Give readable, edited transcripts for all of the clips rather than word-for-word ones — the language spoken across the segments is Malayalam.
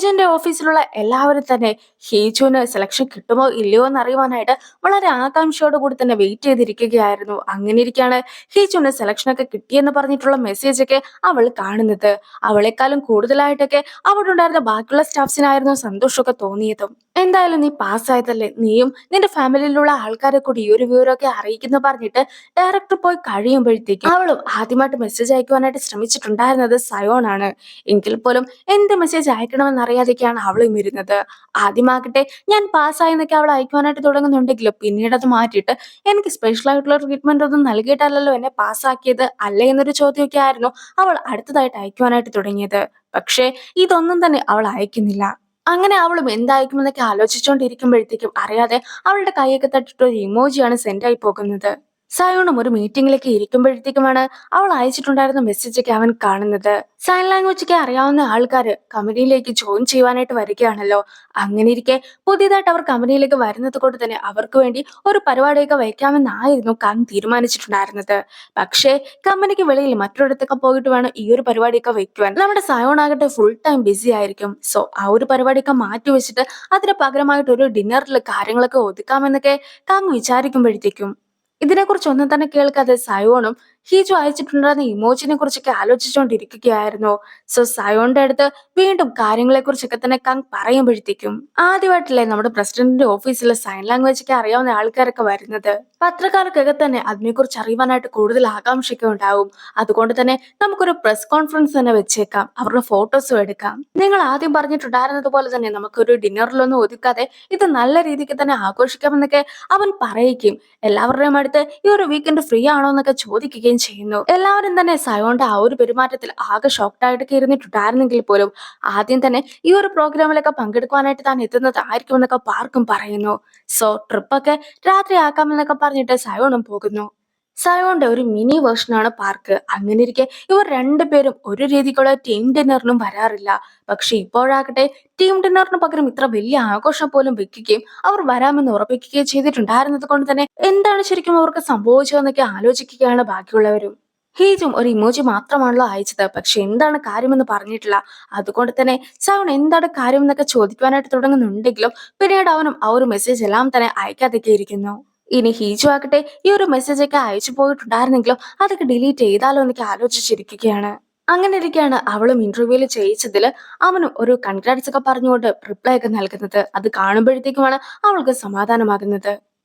ഹീജുന്റെ ഓഫീസിലുള്ള എല്ലാവരും തന്നെ ഹീജുവിന് സെലക്ഷൻ കിട്ടുമോ ഇല്ലയോ എന്ന് അറിയുവാനായിട്ട് വളരെ ആകാംക്ഷയോട് കൂടി തന്നെ വെയിറ്റ് ചെയ്തിരിക്കുകയായിരുന്നു. അങ്ങനെ ഇരിക്കുകയാണ് ഹീജുവിന് സെലക്ഷൻ ഒക്കെ കിട്ടിയെന്ന് പറഞ്ഞിട്ടുള്ള മെസ്സേജ് ഒക്കെ അവൾ കാണുന്നത്. അവളെക്കാളും കൂടുതലായിട്ടൊക്കെ അവിടെ ഉണ്ടായിരുന്ന ബാക്കിയുള്ള സ്റ്റാഫ്സിനായിരുന്നു സന്തോഷമൊക്കെ തോന്നിയതും. എന്തായാലും നീ പാസ്സായതല്ലേ, നീയും നിന്റെ ഫാമിലിയിലുള്ള ആൾക്കാരെ കൂടി ഈ ഒരു വിവരമൊക്കെ അറിയിക്കുന്നു പറഞ്ഞിട്ട് ഡയറക്ടർ പോയി കഴിയുമ്പോഴത്തേക്കും അവളും ആദ്യമായിട്ട് മെസ്സേജ് അയക്കുവാനായിട്ട് ശ്രമിച്ചിട്ടുണ്ടായിരുന്നത് സയോൺ ആണ്. എങ്കിൽ പോലും എന്ത് മെസ്സേജ് അയക്കണമെന്ന് അറിയാതെയൊക്കെയാണ് അവളും ഇരുന്നത്. ആദ്യമാകട്ടെ ഞാൻ പാസ്സായെന്നൊക്കെ അവൾ അയക്കുവാനായിട്ട് തുടങ്ങുന്നുണ്ടെങ്കിലും പിന്നീട് അത് മാറ്റിയിട്ട് എനിക്ക് സ്പെഷ്യൽ ആയിട്ടുള്ള ട്രീറ്റ്മെന്റ് ഒന്നും നൽകിയിട്ടല്ലല്ലോ എന്നെ പാസ്സാക്കിയത് അല്ലേ എന്നൊരു ചോദ്യമൊക്കെ ആയിരുന്നു അവൾ അടുത്തതായിട്ട് അയക്കുവാനായിട്ട് തുടങ്ങിയത്. പക്ഷേ ഇതൊന്നും തന്നെ അവൾ അയക്കുന്നില്ല. അങ്ങനെ അവളും എന്തായിരിക്കുമെന്നൊക്കെ ആലോചിച്ചുകൊണ്ടിരിക്കുമ്പോഴത്തേക്കും അറിയാതെ അവളുടെ കൈയൊക്കെ തട്ടിട്ട് ഒരു ഇമോജിയാണ് സെൻഡ് ആയി പോകുന്നത്. സയോണും ഒരു മീറ്റിംഗിലേക്ക് ഇരിക്കുമ്പോഴത്തേക്കുമാണ് അവൾ അയച്ചിട്ടുണ്ടായിരുന്ന മെസ്സേജ് ഒക്കെ അവൻ കാണുന്നത്. സൈൻ ലാംഗ്വേജ് ഒക്കെ അറിയാവുന്ന ആൾക്കാർ കമ്പനിയിലേക്ക് ജോയിൻ ചെയ്യുവാനായിട്ട് വരികയാണല്ലോ. അങ്ങനെ ഇരിക്കെ പുതിയതായിട്ട് അവർ കമ്പനിയിലേക്ക് വരുന്നത് കൊണ്ട് തന്നെ അവർക്ക് വേണ്ടി ഒരു പരിപാടിയൊക്കെ വയ്ക്കാമെന്നായിരുന്നു കാൻ തീരുമാനിച്ചിട്ടുണ്ടായിരുന്നത്. പക്ഷേ കമ്പനിക്ക് വെളിയിൽ മറ്റൊരിടത്തൊക്കെ പോയിട്ട് വേണം ഈ ഒരു പരിപാടിയൊക്കെ വെക്കുവാൻ. നമ്മുടെ സയോൺ ആകട്ടെ ഫുൾ ടൈം ബിസി ആയിരിക്കും. സോ ആ ഒരു പരിപാടിയൊക്കെ മാറ്റി വെച്ചിട്ട് അതിന് പകരമായിട്ട് ഒരു ഡിന്നറിൽ കാര്യങ്ങളൊക്കെ ഒതുക്കാമെന്നൊക്കെ കാൻ വിചാരിക്കുമ്പോഴത്തേക്കും ഇതിനെക്കുറിച്ച് ഒന്നും തന്നെ കേൾക്കാതെ സയോണും ഹീജു അയച്ചിട്ടുണ്ടായിരുന്ന ഇമോജിനെ കുറിച്ചൊക്കെ ആലോചിച്ചുകൊണ്ടിരിക്കുകയായിരുന്നു. സോ സയോണിന്റെ അടുത്ത് വീണ്ടും കാര്യങ്ങളെ കുറിച്ചൊക്കെ തന്നെ കങ് പറയുമ്പോഴത്തേക്കും ആദ്യമായിട്ടല്ലേ നമ്മുടെ പ്രസിഡന്റിന്റെ ഓഫീസിൽ സൈൻ ലാംഗ്വേജ് ഒക്കെ അറിയാവുന്ന ആൾക്കാരൊക്കെ വരുന്നത്. പത്രക്കാർക്കൊക്കെ തന്നെ അതിനെക്കുറിച്ച് അറിയുവാനായിട്ട് കൂടുതൽ ആകാംക്ഷയൊക്കെ ഉണ്ടാവും. അതുകൊണ്ട് തന്നെ നമുക്കൊരു പ്രസ് കോൺഫറൻസ് തന്നെ വെച്ചേക്കാം, അവരുടെ ഫോട്ടോസും എടുക്കാം. നിങ്ങൾ ആദ്യം പറഞ്ഞിട്ടുണ്ടായിരുന്നത് പോലെ തന്നെ നമുക്കൊരു ഡിന്നറിലൊന്നും ഒതുക്കാതെ ഇത് നല്ല രീതിക്ക് തന്നെ ആഘോഷിക്കാമെന്നൊക്കെ അവൻ പറയിക്കും. എല്ലാവരുടെയും അടുത്ത് ഈ ഒരു വീക്കെൻഡ് ഫ്രീ ആണോ എന്നൊക്കെ ചോദിക്കുകയും ചെയ്യുന്നു. എല്ലാവരും തന്നെ സയോണിന്റെ ആ ഒരു പെരുമാറ്റത്തിൽ ആകെ ഷോക്ഡ് ആയിട്ടൊക്കെ ഇരുന്നിട്ടുണ്ടായിരുന്നെങ്കിൽ പോലും ആദ്യം തന്നെ ഈ ഒരു പ്രോഗ്രാമിലൊക്കെ പങ്കെടുക്കാനായിട്ട് താൻ എത്തുന്നതായിരിക്കും എന്നൊക്കെ പാർക്കും പറയുന്നു. സോ ട്രിപ്പൊക്കെ രാത്രി ആക്കാമെന്നൊക്കെ പറഞ്ഞിട്ട് സയോണും പോകുന്നു. സയോണിന്റെ ഒരു മിനി വേർഷനാണ് പാർക്ക്. അങ്ങനെ ഇരിക്കെ ഇവർ രണ്ടുപേരും ഒരു രീതിക്കുള്ള ടീം ഡിന്നറിനും വരാറില്ല. പക്ഷെ ഇപ്പോഴാകട്ടെ ടീം ഡിന്നറിന് പകരം ഇത്ര വലിയ ആഘോഷം പോലും വെക്കുകയും അവർ വരാമെന്ന് ഉറപ്പിക്കുകയും ചെയ്തിട്ടുണ്ടായിരുന്നത് കൊണ്ട് തന്നെ എന്താണ് ശരിക്കും അവർക്ക് സംഭവിച്ചതെന്നൊക്കെ ആലോചിക്കുകയാണ് ബാക്കിയുള്ളവരും. ഹീജും ഒരു ഇമോജി മാത്രമാണല്ലോ അയച്ചത്, പക്ഷെ എന്താണ് കാര്യമെന്ന് പറഞ്ഞിട്ടില്ല. അതുകൊണ്ട് തന്നെ സയോൺ എന്താണ് കാര്യം എന്നൊക്കെ ചോദിക്കുവാനായിട്ട് തുടങ്ങുന്നുണ്ടെങ്കിലും പിന്നീട് അവനും ആ ഒരു മെസ്സേജ് എല്ലാം തന്നെ അയക്കാതൊക്കെ ഇരിക്കുന്നു. ഇനി ഹീജു ആകട്ടെ ഈ ഒരു മെസ്സേജ് ഒക്കെ അയച്ചു പോയിട്ടുണ്ടായിരുന്നെങ്കിലും അതൊക്കെ ഡിലീറ്റ് ചെയ്താലോ എന്നൊക്കെ ആലോചിച്ചിരിക്കുകയാണ്. അങ്ങനെ ഇരിക്കുകയാണ് അവളും ഇന്റർവ്യൂവിൽ ചെയ്യിച്ചതിൽ അവനും ഒരു കൺഗ്രാറ്റ്സ് ഒക്കെ പറഞ്ഞുകൊണ്ട് റിപ്ലൈ ഒക്കെ നൽകുന്നത്. അത് കാണുമ്പോഴത്തേക്കുമാണ് അവൾക്ക് സമാധാനമാകുന്നത്.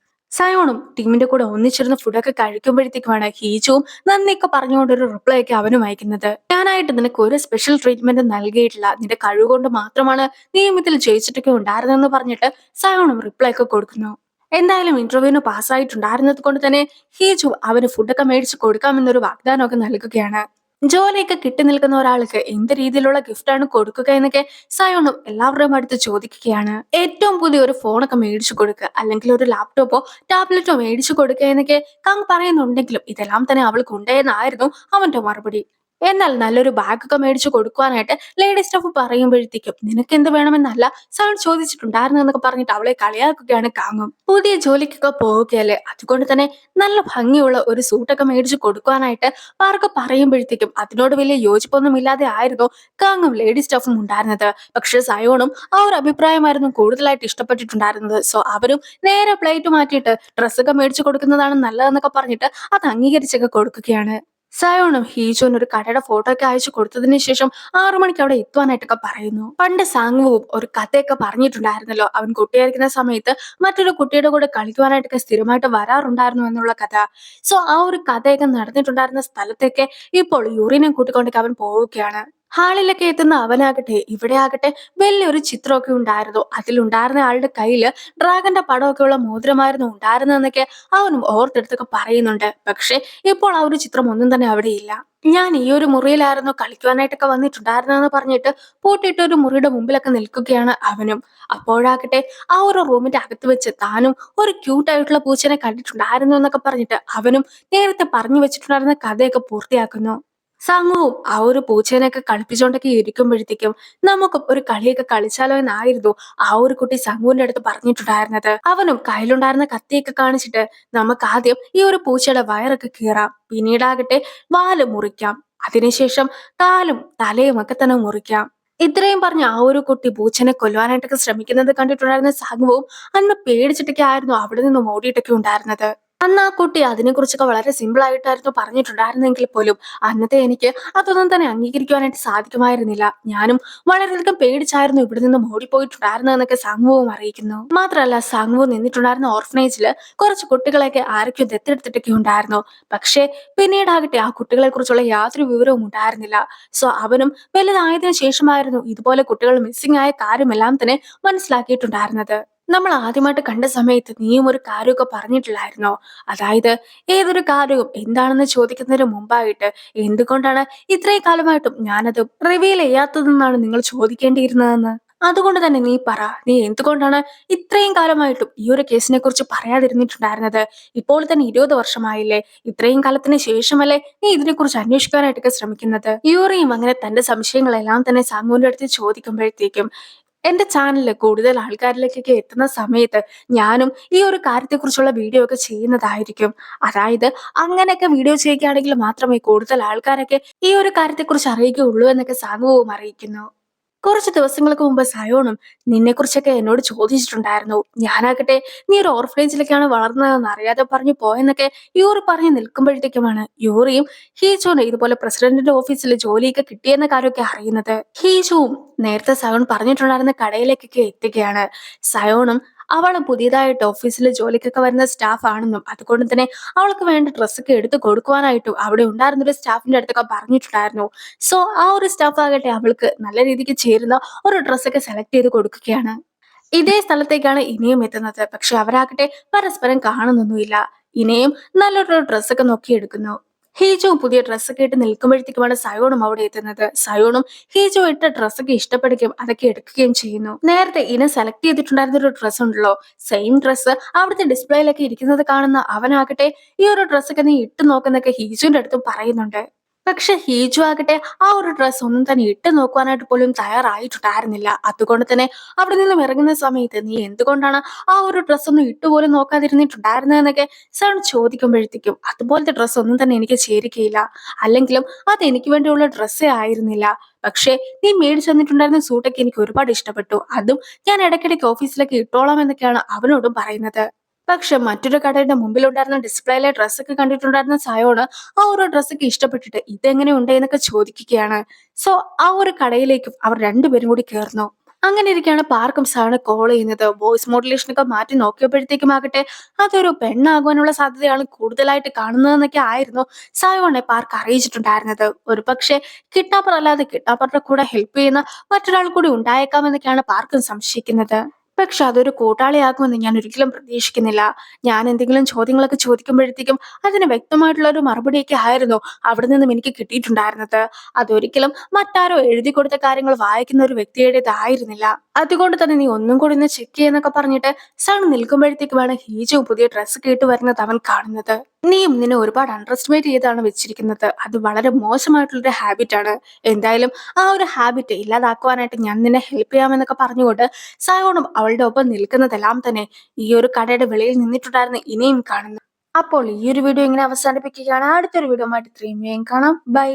സയോണും ടീമിന്റെ കൂടെ ഒന്നിച്ചിരുന്ന് ഫുഡൊക്കെ കഴിക്കുമ്പോഴത്തേക്കുമാണ് ഹീജുവും നന്ദിയൊക്കെ പറഞ്ഞുകൊണ്ട് ഒരു റിപ്ലൈ ഒക്കെ അവനും അയക്കുന്നത്. ഞാനായിട്ട് നിനക്ക് ഒരു സ്പെഷ്യൽ ട്രീറ്റ്മെന്റ് നൽകിയിട്ടില്ല, നിന്റെ കഴിവുകൊണ്ട് മാത്രമാണ് നീ ഇതിൽ ജയിച്ചിട്ടൊക്കെ ഉണ്ടായിരുന്നെന്ന് പറഞ്ഞിട്ട് സയോണും റിപ്ലൈ ഒക്കെ കൊടുക്കുന്നു. എന്തായാലും ഇന്റർവ്യൂവിന് പാസ്സായിട്ടുണ്ടായിരുന്നത് കൊണ്ട് തന്നെ ഹീജു അവന് ഫുഡൊക്കെ മേടിച്ച് കൊടുക്കാമെന്നൊരു വാഗ്ദാനമൊക്കെ നൽകുകയാണ്. ജോലിയൊക്കെ കിട്ടി നിൽക്കുന്ന ഒരാൾക്ക് എന്ത് രീതിയിലുള്ള ഗിഫ്റ്റാണ് കൊടുക്കുക എന്നൊക്കെ സയോണും എല്ലാവരുടെയും അടുത്ത് ചോദിക്കുകയാണ്. ഏറ്റവും പുതിയ ഒരു ഫോണൊക്കെ മേടിച്ചു കൊടുക്കുക, അല്ലെങ്കിൽ ഒരു ലാപ്ടോപ്പോ ടാബ്ലറ്റോ മേടിച്ചു കൊടുക്കുക എന്നൊക്കെ കങ് പറയുന്നുണ്ടെങ്കിലും ഇതെല്ലാം തന്നെ അവൾക്ക് ഉണ്ടെന്നായിരുന്നു അവന്റെ മറുപടി. എന്നാൽ നല്ലൊരു ബാഗൊക്കെ മേടിച്ചു കൊടുക്കുവാനായിട്ട് ലേഡി സ്റ്റാഫ് പറയുമ്പോഴത്തേക്കും നിനക്ക് എന്ത് വേണമെന്നല്ല സയോൺ ചോദിച്ചിട്ടുണ്ടായിരുന്നു എന്നൊക്കെ പറഞ്ഞിട്ട് അവളെ കളിയാക്കുകയാണ് കാങ്ങും. പുതിയ ജോലിക്കൊക്കെ പോവുകയല്ലേ, അതുകൊണ്ട് തന്നെ നല്ല ഭംഗിയുള്ള ഒരു സൂട്ടൊക്കെ മേടിച്ചു കൊടുക്കുവാനായിട്ട് പാർക്ക് പറയുമ്പോഴത്തേക്കും അതിനോട് വലിയ യോജിപ്പൊന്നും ഇല്ലാതെ ആയിരുന്നു കാങ്ങും ലേഡി സ്റ്റാഫും ഉണ്ടായിരുന്നത്. പക്ഷെ സയോണും ആ ഒരു അഭിപ്രായമായിരുന്നു കൂടുതലായിട്ട് ഇഷ്ടപ്പെട്ടിട്ടുണ്ടായിരുന്നത്. സോ അവരും നേരെ പ്ലേറ്റ് മാറ്റിയിട്ട് ഡ്രസ്സൊക്കെ മേടിച്ചു കൊടുക്കുന്നതാണ് നല്ലതെന്നൊക്കെ പറഞ്ഞിട്ട് അത് അംഗീകരിച്ചൊക്കെ കൊടുക്കുകയാണ്. സയോണും ഹീജോനും ഒരു കടയുടെ ഫോട്ടോ ഒക്കെ അയച്ചു കൊടുത്തതിന് ശേഷം 6 മണിക്ക് അവിടെ എത്തുവാനായിട്ടൊക്കെ പറയുന്നു. പണ്ട് സാങ്വുവും ഒരു കഥയൊക്കെ പറഞ്ഞിട്ടുണ്ടായിരുന്നല്ലോ, അവൻ കുട്ടിയായിരിക്കുന്ന സമയത്ത് മറ്റൊരു കുട്ടിയുടെ കൂടെ കളിക്കുവാനായിട്ടൊക്കെ സ്ഥിരമായിട്ട് വരാറുണ്ടായിരുന്നു എന്നുള്ള കഥ. സോ ആ ഒരു കഥയൊക്കെ നടന്നിട്ടുണ്ടായിരുന്ന സ്ഥലത്തേക്ക് ഇപ്പോൾ യൂറിനെ കൂട്ടിക്കൊണ്ടൊക്കെ അവൻ പോവുകയാണ്. ഹാളിലൊക്കെ എത്തുന്ന അവനാകട്ടെ ഇവിടെ ആകട്ടെ വലിയൊരു ചിത്രമൊക്കെ ഉണ്ടായിരുന്നു. അതിലുണ്ടായിരുന്ന ആളുടെ കയ്യില് ഡ്രാഗന്റെ പടമൊക്കെ ഉള്ള മോതിരമായിരുന്നു ഉണ്ടായിരുന്നതെന്നൊക്കെ അവനും ഓർത്തെടുത്തൊക്കെ പറയുന്നുണ്ട്. പക്ഷെ ഇപ്പോൾ ആ ഒരു ചിത്രം ഒന്നും തന്നെ അവിടെ ഇല്ല. ഞാൻ ഈ ഒരു മുറിയിലായിരുന്നു കളിക്കുവാനായിട്ടൊക്കെ വന്നിട്ടുണ്ടായിരുന്നെന്ന് പറഞ്ഞിട്ട് പൂട്ടിയിട്ട് ഒരു മുറിയുടെ മുമ്പിലൊക്കെ നിൽക്കുകയാണ് അവനും. അപ്പോഴാകട്ടെ ആ ഒരു റൂമിന്റെ അകത്ത് വെച്ച് താനും ഒരു ക്യൂട്ടായിട്ടുള്ള പൂച്ചനെ കണ്ടിട്ടുണ്ടായിരുന്നു എന്നൊക്കെ പറഞ്ഞിട്ട് അവനും നേരത്തെ പറഞ്ഞു വെച്ചിട്ടുണ്ടായിരുന്ന കഥയൊക്കെ പൂർത്തിയാക്കുന്നു. സാങ്ങുവും ആ ഒരു പൂച്ചേനെയൊക്കെ കളിപ്പിച്ചുകൊണ്ടൊക്കെ ഇരിക്കുമ്പോഴത്തേക്കും നമുക്ക് ഒരു കളിയൊക്കെ കളിച്ചാലോ എന്നായിരുന്നു ആ ഒരു കുട്ടി സംഗുവിന്റെ അടുത്ത് പറഞ്ഞിട്ടുണ്ടായിരുന്നത്. അവനും കയ്യിലുണ്ടായിരുന്ന കത്തിയൊക്കെ കാണിച്ചിട്ട് നമുക്ക് ആദ്യം ഈ ഒരു പൂച്ചയുടെ വയറൊക്കെ കീറാം, പിന്നീടാകട്ടെ വാല് മുറിക്കാം, അതിനുശേഷം കാലും തലയും ഒക്കെ തന്നെ മുറിക്കാം, ഇത്രയും പറഞ്ഞ ആ ഒരു കുട്ടി പൂച്ചനെ കൊല്ലുവാനായിട്ടൊക്കെ ശ്രമിക്കുന്നത് കണ്ടിട്ടുണ്ടായിരുന്ന സാഗുവും അന്ന് പേടിച്ചിട്ടൊക്കെ ആയിരുന്നു അവിടെ നിന്നും ഓടിയിട്ടൊക്കെ ഉണ്ടായിരുന്നത്. അന്ന് ആ കുട്ടി അതിനെക്കുറിച്ചൊക്കെ വളരെ സിമ്പിൾ ആയിട്ടായിരുന്നു പറഞ്ഞിട്ടുണ്ടായിരുന്നെങ്കിൽ പോലും അന്നത്തെ എനിക്ക് അതൊന്നും തന്നെ അംഗീകരിക്കുവാനായിട്ട് സാധിക്കുമായിരുന്നില്ല. ഞാനും വളരെയധികം പേടിച്ചായിരുന്നു ഇവിടെ നിന്നും ഓടിപ്പോയിട്ടുണ്ടായിരുന്നതെന്നൊക്കെ സാങ്വുവും അറിയിക്കുന്നു. മാത്രമല്ല സാങ്വു നിന്നിട്ടുണ്ടായിരുന്ന ഓർഫനേജില് കുറച്ച് കുട്ടികളെയൊക്കെ ആരൊക്കെയോ ദത്തെടുത്തിട്ടൊക്കെ ഉണ്ടായിരുന്നു. പക്ഷേ പിന്നീടാകട്ടെ ആ കുട്ടികളെ കുറിച്ചുള്ള യാതൊരു വിവരവും ഉണ്ടായിരുന്നില്ല. സോ അവനും വലുതായതിനു ശേഷമായിരുന്നു ഇതുപോലെ കുട്ടികൾ മിസ്സിംഗ് ആയ കാര്യമെല്ലാം തന്നെ മനസ്സിലാക്കിയിട്ടുണ്ടായിരുന്നത്. നമ്മൾ ആദ്യമായിട്ട് കണ്ട സമയത്ത് നീയും ഒരു കാര്യമൊക്കെ പറഞ്ഞിട്ടില്ലായിരുന്നോ? അതായത് ഏതൊരു കാര്യവും എന്താണെന്ന് ചോദിക്കുന്നതിന് മുമ്പായിട്ട് എന്തുകൊണ്ടാണ് ഇത്രയും കാലമായിട്ടും ഞാനത് റിവീൽ ചെയ്യാത്തതെന്നാണ് നിങ്ങൾ ചോദിക്കേണ്ടിയിരുന്നതെന്ന്. അതുകൊണ്ട് തന്നെ നീ പറ, നീ എന്തുകൊണ്ടാണ് ഇത്രയും കാലമായിട്ടും ഈ ഒരു കേസിനെ കുറിച്ച് പറയാതിരുന്നിട്ടുണ്ടായിരുന്നത്? ഇപ്പോൾ തന്നെ 20 വർഷമായില്ലേ? ഇത്രയും കാലത്തിന് ശേഷമല്ലേ നീ ഇതിനെക്കുറിച്ച് അന്വേഷിക്കാനായിട്ടൊക്കെ ശ്രമിക്കുന്നത്? യൂറിയും അങ്ങനെ തന്റെ സംശയങ്ങളെല്ലാം തന്നെ സാമുവിന്റെ അടുത്ത് ചോദിക്കുമ്പോഴത്തേക്കും എന്റെ ചാനലില് കൂടുതൽ ആൾക്കാരിലേക്കൊക്കെ എത്തുന്ന സമയത്ത് ഞാനും ഈ ഒരു കാര്യത്തെക്കുറിച്ചുള്ള വീഡിയോ ഒക്കെ ചെയ്യുന്നതായിരിക്കും. അതായത് അങ്ങനെയൊക്കെ വീഡിയോ ചെയ്യുകയാണെങ്കിൽ മാത്രമേ കൂടുതൽ ആൾക്കാരൊക്കെ ഈ ഒരു കാര്യത്തെക്കുറിച്ച് അറിയുകയുള്ളൂ എന്നൊക്കെ സാനുവും അറിയിക്കുന്നു. കുറച്ച് ദിവസങ്ങൾക്ക് മുമ്പ് സയോണും നിന്നെക്കുറിച്ചൊക്കെ എന്നോട് ചോദിച്ചിട്ടുണ്ടായിരുന്നു. ഞാനാകട്ടെ നീ ഒരു ഓർഫനേജിലേക്കാണ് വളർന്നതെന്ന് അറിയാതെ പറഞ്ഞു പോയെന്നൊക്കെ യൂറി പറഞ്ഞു നിൽക്കുമ്പോഴത്തേക്കുമാണ് യൂറിയും ഹീജോന് ഇതുപോലെ പ്രസിഡന്റിന്റെ ഓഫീസിൽ ജോലിയൊക്കെ കിട്ടിയെന്ന കാര്യമൊക്കെ അറിയുന്നത്. ഹീജോവും നേരത്തെ സയോൺ പറഞ്ഞിട്ടുണ്ടായിരുന്ന കടയിലേക്കൊക്കെ എത്തുകയാണ്. സയോണും അവളും പുതിയതായിട്ട് ഓഫീസിൽ ജോലിക്കൊക്കെ വരുന്ന സ്റ്റാഫ് ആണെന്നും അതുകൊണ്ട് തന്നെ അവൾക്ക് വേണ്ട ഡ്രസ്സൊക്കെ എടുത്തു കൊടുക്കുവാനായിട്ടും അവിടെ ഉണ്ടായിരുന്ന ഒരു സ്റ്റാഫിന്റെ അടുത്തൊക്കെ പറഞ്ഞിട്ടുണ്ടായിരുന്നു. സോ ആ ഒരു സ്റ്റാഫ് ആകട്ടെ അവൾക്ക് നല്ല രീതിക്ക് ചേരുന്ന ഒരു ഡ്രസ്സൊക്കെ സെലക്ട് ചെയ്ത് കൊടുക്കുകയാണ്. ഇതേ സ്ഥലത്തേക്കാണ് ഇനിയും എത്തുന്നത്. പക്ഷെ അവരാകട്ടെ പരസ്പരം കാണുന്നൊന്നുമില്ല. ഇനിയും നല്ലൊരു ഡ്രസ്സൊക്കെ നോക്കിയെടുക്കുന്നു. ഹീജോവും പുതിയ ഡ്രസ്സൊക്കെ ഇട്ട് നിൽക്കുമ്പോഴത്തേക്കുമാണ് സയോണും അവിടെ എത്തുന്നത്. സയോണും ഹീജോ ഇട്ട ഡ്രസ്സൊക്കെ ഇഷ്ടപ്പെടുകയും അതൊക്കെ എടുക്കുകയും ചെയ്യുന്നു. നേരത്തെ ഇനെ സെലക്ട് ചെയ്തിട്ടുണ്ടായിരുന്ന ഒരു ഡ്രസ്സ് ഉണ്ടല്ലോ, സെയിം ഡ്രസ്സ് അവിടുത്തെ ഡിസ്പ്ലേയിലൊക്കെ ഇരിക്കുന്നത് കാണുന്ന അവനാകട്ടെ ഈ ഒരു ഡ്രസ്സൊക്കെ നീ ഇട്ട് നോക്കുന്നൊക്കെ ഹീജോന്റെ അടുത്തും പറയുന്നുണ്ട്. പക്ഷെ ഹീജു ആകട്ടെ ആ ഒരു ഡ്രസ്സ് ഒന്നും തന്നെ ഇട്ട് നോക്കുവാനായിട്ട് പോലും തയ്യാറായിട്ടുണ്ടായിരുന്നില്ല. അതുകൊണ്ട് തന്നെ അവിടെ നിന്നും ഇറങ്ങുന്ന സമയത്ത് നീ എന്തുകൊണ്ടാണ് ആ ഒരു ഡ്രസ്സ് ഒന്നും ഇട്ടുപോലും നോക്കാതിരുന്നിട്ടുണ്ടായിരുന്നതെന്നൊക്കെ സൺ ചോദിക്കുമ്പോഴത്തേക്കും അതുപോലത്തെ ഡ്രസ്സ് ഒന്നും തന്നെ എനിക്ക് ചേരുകയില്ല, അല്ലെങ്കിലും അത് എനിക്ക് വേണ്ടിയുള്ള ഡ്രസ്സേ ആയിരുന്നില്ല. പക്ഷേ നീ മേടിച്ചു തന്നിട്ടുണ്ടായിരുന്ന സൂട്ടൊക്കെ എനിക്ക് ഒരുപാട് ഇഷ്ടപ്പെട്ടു. അതും ഞാൻ ഇടയ്ക്കിടയ്ക്ക് ഓഫീസിലൊക്കെ ഇട്ടോളാം എന്നൊക്കെയാണ് അവനോടും പറയുന്നത്. പക്ഷെ മറ്റൊരു കടയുടെ മുമ്പിലുണ്ടായിരുന്ന ഡിസ്പ്ലേയിലെ ഡ്രസ്സൊക്കെ കണ്ടിട്ടുണ്ടായിരുന്ന സയോണ് ആ ഒരു ഡ്രസ്സൊക്കെ ഇഷ്ടപ്പെട്ടിട്ട് ഇതെങ്ങനെ ഉണ്ട് എന്നൊക്കെ ചോദിക്കുകയാണ്. സോ ആ ഒരു കടയിലേക്കും അവർ രണ്ടുപേരും കൂടി കയറുന്നു. അങ്ങനെ ഇരിക്കുകയാണ് പാർക്കും സാണ് കോൾ ചെയ്യുന്നത്. വോയിസ് മോഡുലേഷൻ ഒക്കെ മാറ്റി നോക്കിയപ്പോഴത്തേക്കും ആകട്ടെ അതൊരു പെണ്ണാകുവാനുള്ള സാധ്യതയാണ് കൂടുതലായിട്ട് കാണുന്നതെന്നൊക്കെ ആയിരുന്നു സായോണെ പാർക്ക് അറിയിച്ചിട്ടുണ്ടായിരുന്നത്. ഒരു പക്ഷെ കിട്ടാപ്പർ അല്ലാതെ കിട്ടാപ്പറിന്റെ കൂടെ ഹെൽപ്പ് ചെയ്യുന്ന മറ്റൊരാൾ കൂടി ഉണ്ടായേക്കാം എന്നൊക്കെയാണ് പാർക്കും സംശയിക്കുന്നത്. പക്ഷെ അതൊരു കൂട്ടാളിയാകുമെന്ന് ഞാൻ ഒരിക്കലും പ്രതീക്ഷിക്കുന്നില്ല. ഞാൻ എന്തെങ്കിലും ചോദ്യങ്ങളൊക്കെ ചോദിക്കുമ്പോഴത്തേക്കും അതിന് വ്യക്തമായിട്ടുള്ള ഒരു മറുപടിയൊക്കെ ആയിരുന്നു അവിടെ നിന്നും എനിക്ക് കിട്ടിയിട്ടുണ്ടായിരുന്നത്. അതൊരിക്കലും മറ്റാരോ എഴുതി കൊടുത്ത കാര്യങ്ങൾ വായിക്കുന്ന ഒരു വ്യക്തിയുടേതായിരുന്നില്ല. അതുകൊണ്ട് തന്നെ നീ ഒന്നും കൂടി ഒന്ന് ചെക്ക് ചെയ്യുന്നൊക്കെ പറഞ്ഞിട്ട് സൺ നിൽക്കുമ്പോഴത്തേക്കുമാണ് ഹീജു പുതിയ ഡ്രസ്സ് കേട്ട് വരുന്നത് അവൻ കാണുന്നത്. നീയും നിന്നെ ഒരുപാട് അണ്ടർ എസ്റ്റിമേറ്റ് ചെയ്താണ് വെച്ചിരിക്കുന്നത്. അത് വളരെ മോശമായിട്ടുള്ളൊരു ഹാബിറ്റ് ആണ്. എന്തായാലും ആ ഒരു ഹാബിറ്റ് ഇല്ലാതാക്കുവാനായിട്ട് ഞാൻ നിന്നെ ഹെൽപ്പ് ചെയ്യാമെന്നൊക്കെ പറഞ്ഞുകൊണ്ട് സായോണും അവളുടെ ഒപ്പം നിൽക്കുന്നതെല്ലാം തന്നെ ഈ ഒരു കടയുടെ വെളിയിൽ നിന്നിട്ടുണ്ടായിരുന്ന ഇനിയും കാണുന്നു. അപ്പോൾ ഈ ഒരു വീഡിയോ ഇങ്ങനെ അവസാനിപ്പിക്കുകയാണ്. അടുത്തൊരു വീഡിയോ ആയിട്ട് ഇത്രയും വേഗം കാണാം. ബൈ.